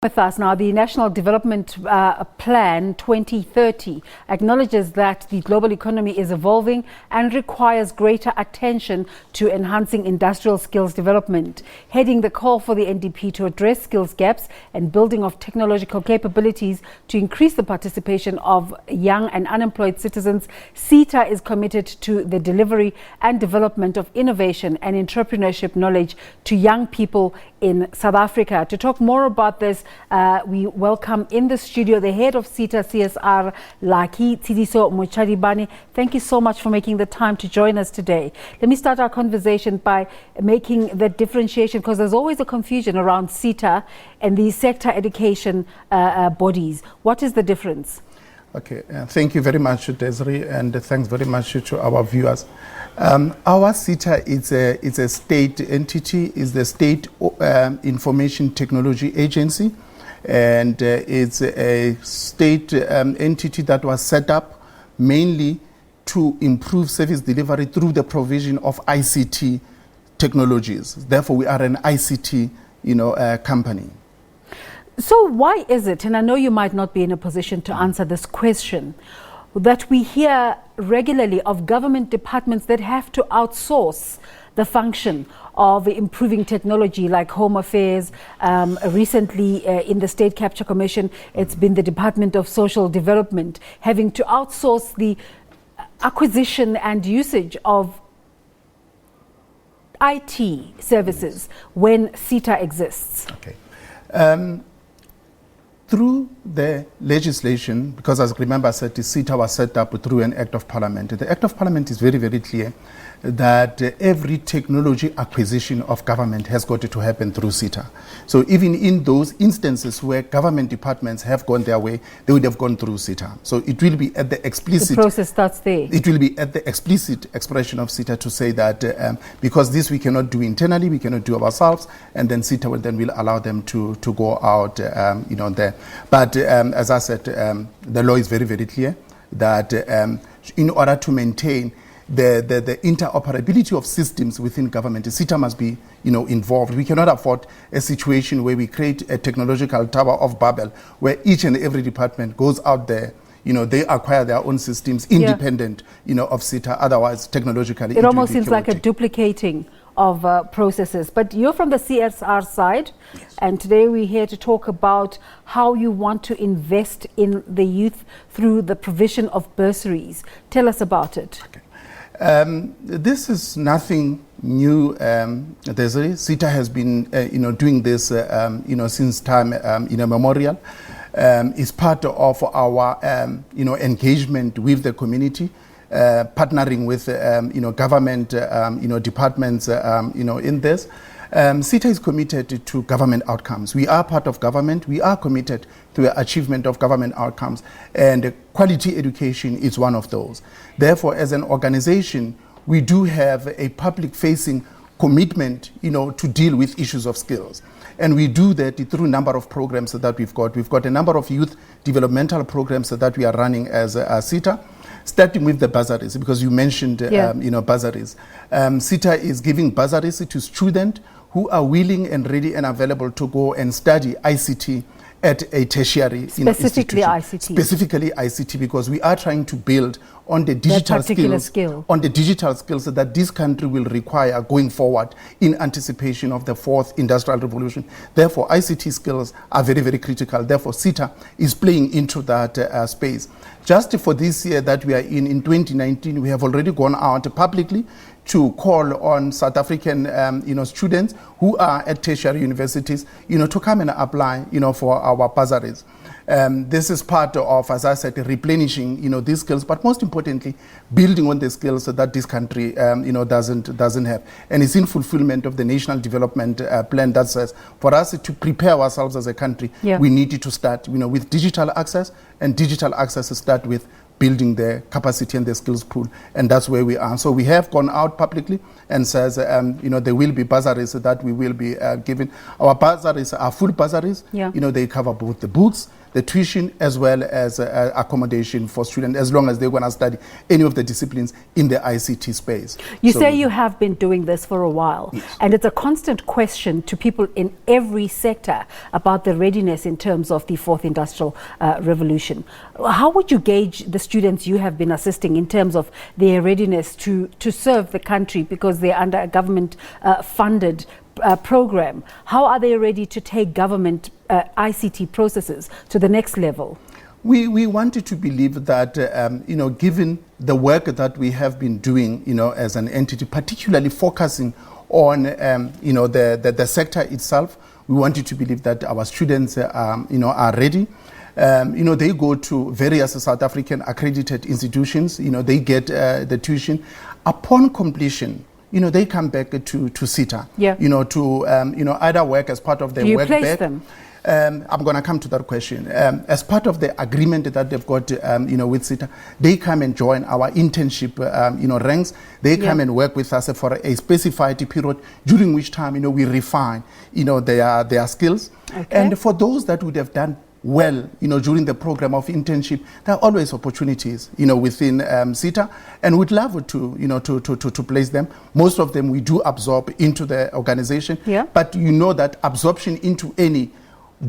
With us now, the National Development Plan 2030 acknowledges that the global economy is evolving and requires greater attention to enhancing industrial skills development. Heading the call for the NDP to address skills gaps and building of technological capabilities to increase the participation of young and unemployed citizens, SITA is committed to the delivery and development of innovation and entrepreneurship knowledge to young people in South Africa. To talk more about this, we welcome in the studio the head of SITA CSR, Mochalibane. Thank you so much for making the time to join us today. Let me start our conversation by making the differentiation, because there's always a confusion around SITA and the sector education bodies. What is the difference? Okay, thank you very much, Desiree, and thanks very much to our viewers. Our SITA is a state entity, is the State Information Technology Agency, and it's a state entity that was set up mainly to improve service delivery through the provision of ICT technologies. Therefore, we are an ICT, company. So why is it, and I know you might not be in a position to answer this question, that we hear regularly of government departments that have to outsource the function of improving technology, like Home Affairs? Recently in the State Capture Commission, it's been the Department of Social Development having to outsource the acquisition and usage of IT services when SITA exists. Okay. Through the legislation, because as remember I said, the SITA was set up through an Act of Parliament. The Act of Parliament is very, very clear that every technology acquisition of government has got to happen through SITA. So even in those instances where government departments have gone their way, they would have gone through SITA. So it will be at the explicit... The process starts there. It will be at the explicit expression of SITA to say that because this we cannot do internally, we cannot do ourselves, and then SITA will allow them to go out, there. But as I said, the law is very, very clear that in order to maintain the interoperability of systems within government, SITA must be, involved. We cannot afford a situation where we create a technological Tower of Babel, where each and every department goes out there. They acquire their own systems independent, of SITA. Otherwise, technologically, it almost seems like a duplicating of processes. But you're from the CSR side, yes. And today we're here to talk about how you want to invest in the youth through the provision of bursaries. Tell us about it. Okay. This is nothing new. SITA has been, doing this, since time, immemorial. It's part of our, engagement with the community, partnering with, government, departments, in this. SITA is committed to government outcomes. We are part of government. We are committed to the achievement of government outcomes, and quality education is one of those. Therefore, as an organization, we do have a public-facing commitment, to deal with issues of skills. And we do that through a number of programs that we've got. We've got a number of youth developmental programs that we are running as SITA, starting with the bursaries, because you mentioned, bursaries. SITA is giving bursaries to students who are willing and ready and available to go and study ICT at a tertiary Specifically ICT. Specifically ICT, because we are trying to build on the digital skills that this country will require going forward in anticipation of the fourth industrial revolution. Therefore, ICT skills are very, very critical. Therefore, SITA is playing into that space. Just for this year that we are in 2019, we have already gone out publicly to call on South African, students who are at tertiary universities, to come and apply, for our bursaries. This is part of, as I said, replenishing, these skills, but most importantly, building on the skills that this country, doesn't have. And it's in fulfillment of the National Development Plan that says, for us to prepare ourselves as a country, we need to start, with digital access, and digital access start with building the capacity and the skills pool, and that's where we are. So we have gone out publicly and says, there will be bursaries that we will be giving. Our bursaries are full bursaries. They cover both the books, the tuition as well as accommodation for students, as long as they're going to study any of the disciplines in the ICT space. You say you have been doing this for a while, yes. And it's a constant question to people in every sector about the readiness in terms of the fourth industrial revolution. How would you gauge the students you have been assisting in terms of their readiness to serve the country, because they're under a government funded program? How are they ready to take government ICT processes to the next level? We wanted to believe that, given the work that we have been doing, as an entity, particularly focusing on, the sector itself, we wanted to believe that our students, are ready. They go to various South African accredited institutions, they get the tuition. Upon completion, they come back to SITA, to either work as part of their work. Do you place them? I'm going to come to that question. As part of the agreement that they've got, with SITA, they come and join our internship, ranks. They come and work with us for a specified period, during which time, we refine, their skills. Okay. And for those that would have done well, during the program of internship, there are always opportunities, within SITA, and we'd love to place them. Most of them we do absorb into the organization, but that absorption into any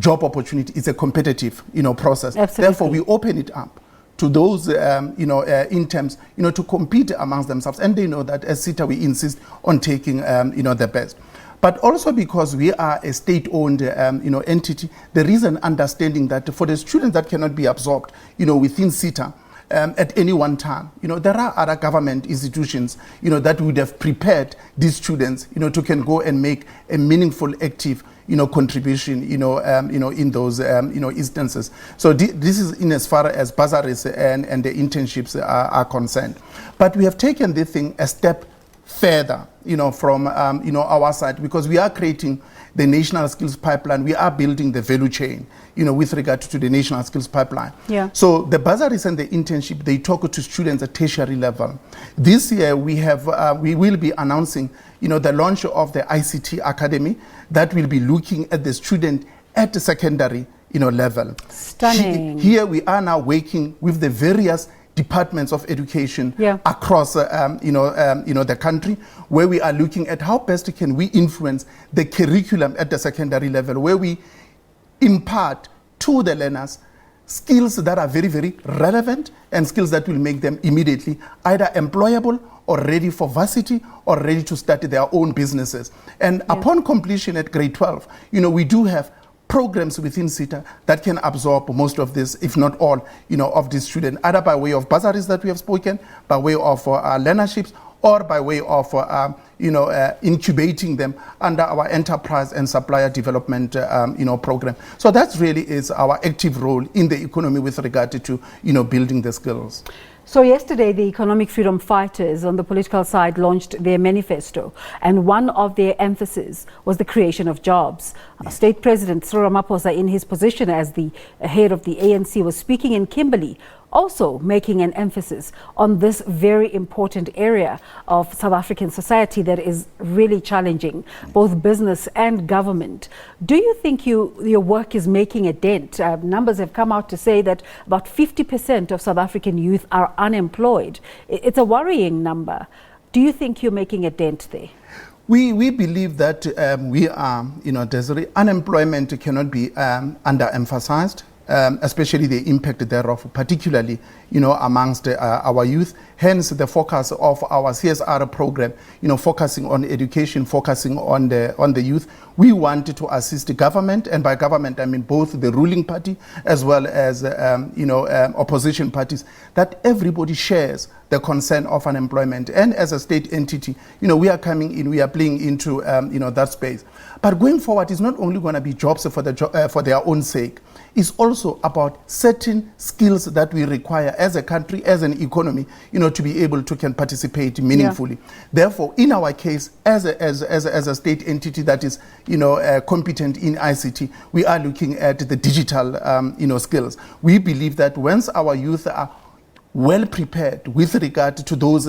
job opportunity is a competitive, process. Absolutely. Therefore, we open it up to those, interns, to compete amongst themselves, and they know that as SITA we insist on taking, the best. But also because we are a state-owned, entity, there is an understanding that for the students that cannot be absorbed, within SITA, at any one time, there are other government institutions, that would have prepared these students, to can go and make a meaningful, active, contribution, in those, instances. So this is in as far as bursaries and the internships are concerned. But we have taken this thing a step further, from, our side, because we are creating the national skills pipeline. We are building the value chain, with regard to the national skills pipeline. Yeah. So the bursaries and the internship, they talk to students at tertiary level. This year we will be announcing, the launch of the ICT Academy that will be looking at the student at the secondary, level. Stunning. Here we are now working with the various departments of education across the country, where we are looking at how best can we influence the curriculum at the secondary level, where we impart to the learners skills that are very, very relevant and skills that will make them immediately either employable or ready for varsity or ready to start their own businesses. And upon completion at grade 12, we do have programs within SITA that can absorb most of this, if not all, of these students, either by way of bursaries that we have spoken, by way of learnerships, or by way of incubating them under our enterprise and supplier development program. So that really is our active role in the economy with regard to building the skills. So yesterday, the economic freedom fighters on the political side launched their manifesto, and one of their emphasis was the creation of jobs. State President Cyril Ramaphosa, in his position as the head of the ANC, was speaking in Kimberley, also making an emphasis on this very important area of South African society that is really challenging both business and government. Do you think your work is making a dent? Numbers have come out to say that about 50% of South African youth are unemployed. It's a worrying number. Do you think you're making a dent there? We believe that we are, Desiree, unemployment cannot be underemphasized. Especially the impact thereof, particularly, amongst our youth. Hence, the focus of our CSR program, focusing on education, focusing on the youth. We want to assist the government, and by government I mean both the ruling party as well as opposition parties, that everybody shares the concern of unemployment. And as a state entity, we are coming in, we are playing into that space. But going forward, it's not only going to be jobs for their own sake. It's also about certain skills that we require as a country, as an economy, to be able to can participate meaningfully. Therefore, in our case, as a state entity that is, competent in ICT, we are looking at the digital, skills. We believe that once our youth are well prepared with regard to those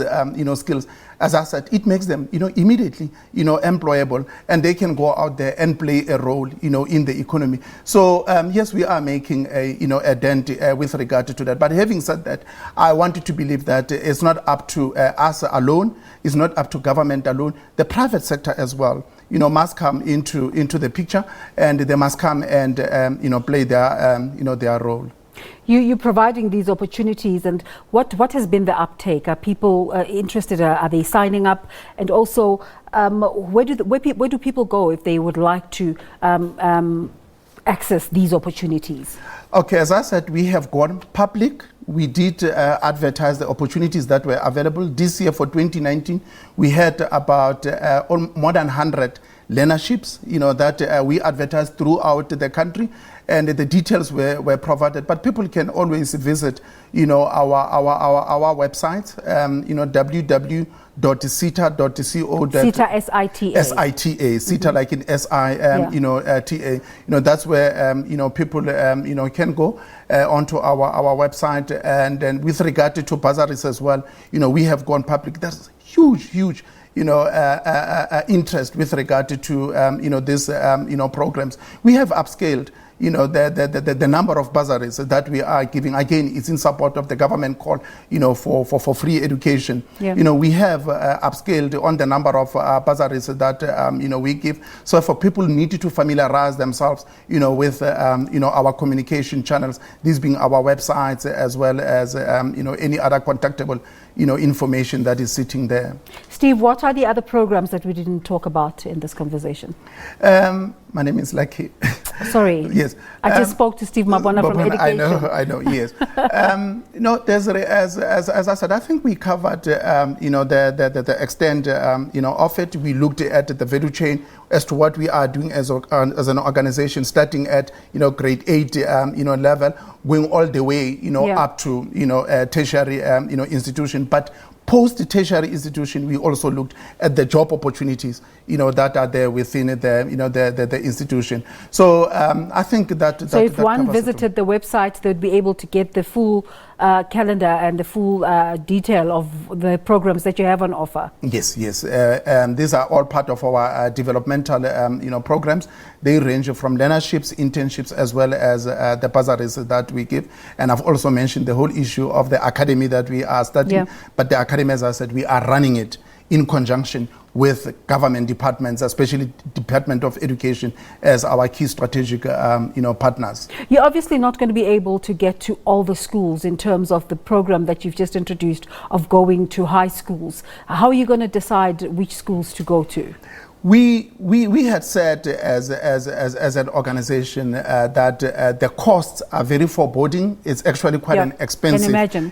skills, as I said, it makes them immediately employable, and they can go out there and play a role in the economy. So yes, we are making a dent with regard to that. But having said that, I wanted to believe that it's not up to us alone, it's not up to government alone. The private sector as well must come into the picture, and they must come and play their role. You're providing these opportunities, and what has been the uptake? Are people interested? Are they signing up? And also, where do people go if they would like to access these opportunities? Okay, as I said, we have gone public. We did advertise the opportunities that were available. This year for 2019, we had about more than 100 learnerships, that we advertised throughout the country, and the details were provided. But people can always visit, our website, www.sita.co. SITA, S-I-T-A. S-I-T-A, SITA like in S-I, T-A. That's where, people, can go onto our website. And then with regard to bursaries as well, we have gone public. That's huge interest with regard to these programs. We have upscaled the number of bursaries that we are giving. Again, it's in support of the government call for free education. We have upscaled on the number of bursaries that we give. So for people need to familiarize themselves with our communication channels, these being our websites as well as any other contactable information that is sitting there. Steve, what are the other programs that we didn't talk about in this conversation? My name is Lucky. Sorry. Yes. I just spoke to Steve Mabona from Education. I know, yes. There's, as I said, I think we covered, the extent, of it. We looked at the value chain as to what we are doing as an organization, starting at, grade 8, level, going all the way, up to, tertiary, institution. But post-tertiary institution, we also looked at the job opportunities, that are there within the institution. So I think that. So if one visited the website, they'd be able to get the full calendar and the full detail of the programs that you have on offer. Yes. These are all part of our developmental, programs. They range from learnerships, internships, as well as the bursaries that we give. And I've also mentioned the whole issue of the academy that we are studying. But the academy, as I said, we are running it in conjunction with government departments, especially Department of Education, as our key strategic, partners. You're obviously not going to be able to get to all the schools in terms of the program that you've just introduced of going to high schools. How are you going to decide which schools to go to? We had said as an organization that the costs are very foreboding. It's actually quite an expensive, can imagine.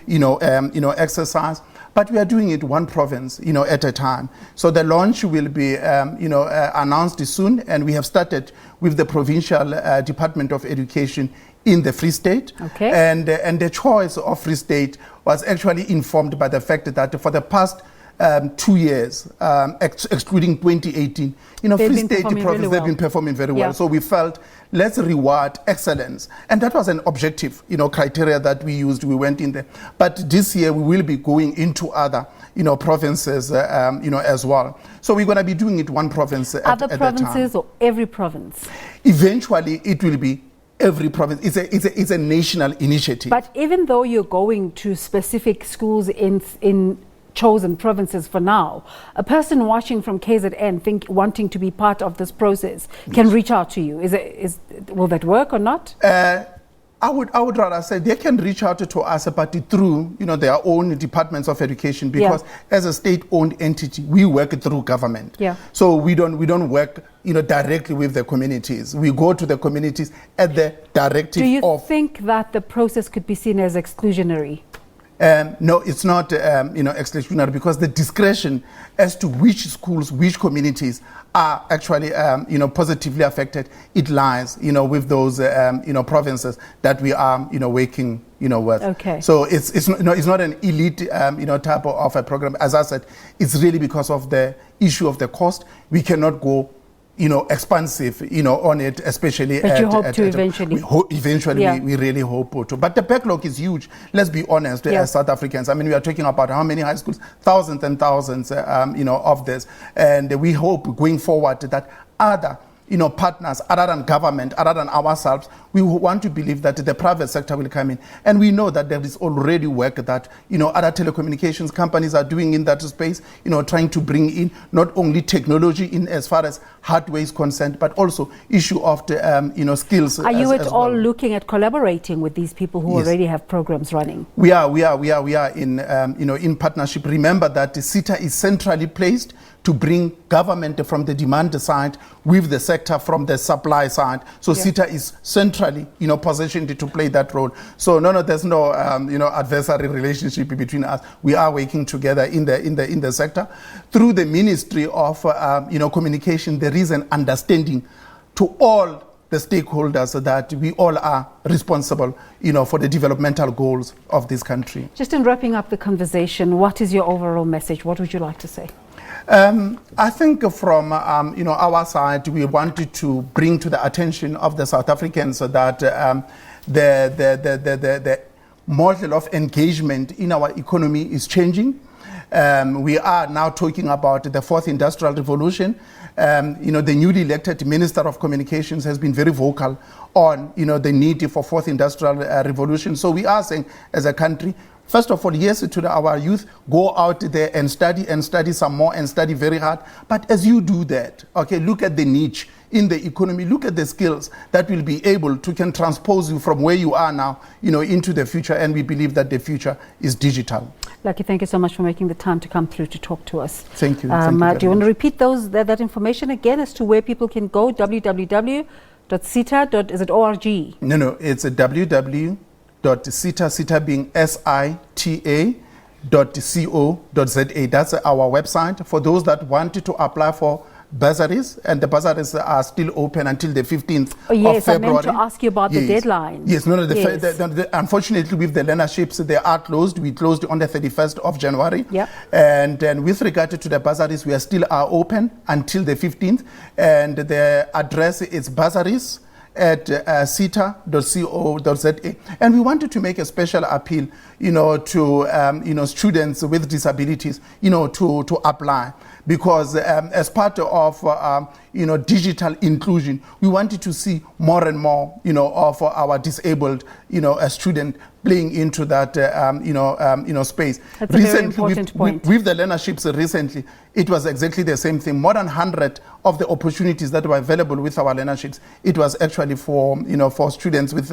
Exercise. But we are doing it one province, at a time. So the launch will be, announced soon, and we have started with the provincial Department of Education in the Free State. Okay. And the choice of Free State was actually informed by the fact that for the past 2 years, excluding 2018, Free State province, they've been performing very well. So we felt, let's reward excellence. And that was an objective, criteria that we used. We went in there. But this year we will be going into other, provinces, as well. So we're going to be doing it one province at a time. Other provinces or every province? Eventually it will be every province. It's a national initiative. But even though you're going to specific schools in chosen provinces for now, a person watching from KZN wanting to be part of this process can reach out to you. Will that work or not? I would rather say they can reach out to us, but through their own departments of education, because as a state-owned entity, we work through government. So we don't work directly with the communities. We go to the communities at the directive of. Do you think that the process could be seen as exclusionary? No, it's not exclusionary, because the discretion as to which schools, which communities are actually positively affected, it lies with those provinces that we are working with. Okay. So it's not an elite type of a program. As I said, it's really because of the issue of the cost. We cannot go expansive, on it, especially. But you hope to eventually. We really hope to. But the backlog is huge. Let's be honest, as South Africans. I mean, we are talking about how many high schools, thousands and thousands, of this. And we hope going forward that other partners, other than government, other than ourselves, we want to believe that the private sector will come in. And we know that there is already work that, other telecommunications companies are doing in that space, trying to bring in not only technology in as far as hardware is concerned, but also issue of the, skills. Are you at all looking at collaborating with these people who already have programs running? We are in partnership. Remember that the SITA is centrally placed to bring government from the demand side with the sector from the supply side. So SITA is centrally, positioned to play that role. So there's no, adversary relationship between us. We are working together in the sector. Through the Ministry of, Communication, there is an understanding to all the stakeholders that we all are responsible, for the developmental goals of this country. Just in wrapping up the conversation, what is your overall message? What would you like to say? I think from our side, we wanted to bring to the attention of the South Africans that the model of engagement in our economy is changing. We are now talking about the fourth industrial revolution. The newly elected Minister of Communications has been very vocal on the need for fourth industrial revolution. So we are saying, as a country, first of all, yes, to our youth, go out there and study some more and study very hard. But as you do that, look at the niche in the economy, look at the skills that will be able to can transpose you from where you are now, into the future. And we believe that the future is digital. Lucky, thank you so much for making the time to come through to talk to us. Thank you. Do you want to repeat that information again as to where people can go? www.sita.org. No, it's a www.sita being SITA.co.za. That's our website for those that wanted to apply for bursaries, and the bursaries are still open until the 15th of February. I meant to ask you about the deadline. Yes, unfortunately, with the learnerships, they are closed. We closed on the 31st of January. Yep. And with regard to the bursaries, we are still open until the 15th. And the address is bursaries@sita.co.za. And we wanted to make a special appeal, to students with disabilities, to apply, because as part of digital inclusion, we wanted to see more and more, of our disabled, student playing into that, space. That's a very important point. With the learnerships recently, it was exactly the same thing. More than 100 of the opportunities that were available with our learnerships, it was actually for, for students with,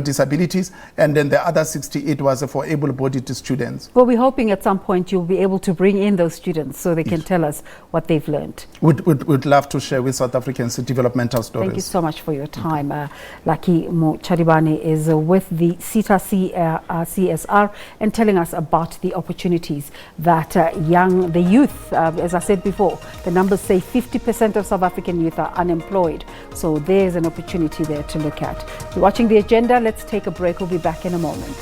disabilities. And then the other 60, it was for able-bodied students. Well, we're hoping at some point you'll be able to bring in those students so they can tell us what they've learned. Would love to share with South Africans developmental stories. Thank you so much for your time. Lucky Mochalibane is with the SITA CSR and telling us about the opportunities that the youth, as I said before, the numbers say 50% of South African youth are unemployed. So there's an opportunity there to look at. You're watching The Agenda. Let's take a break. We'll be back in a moment.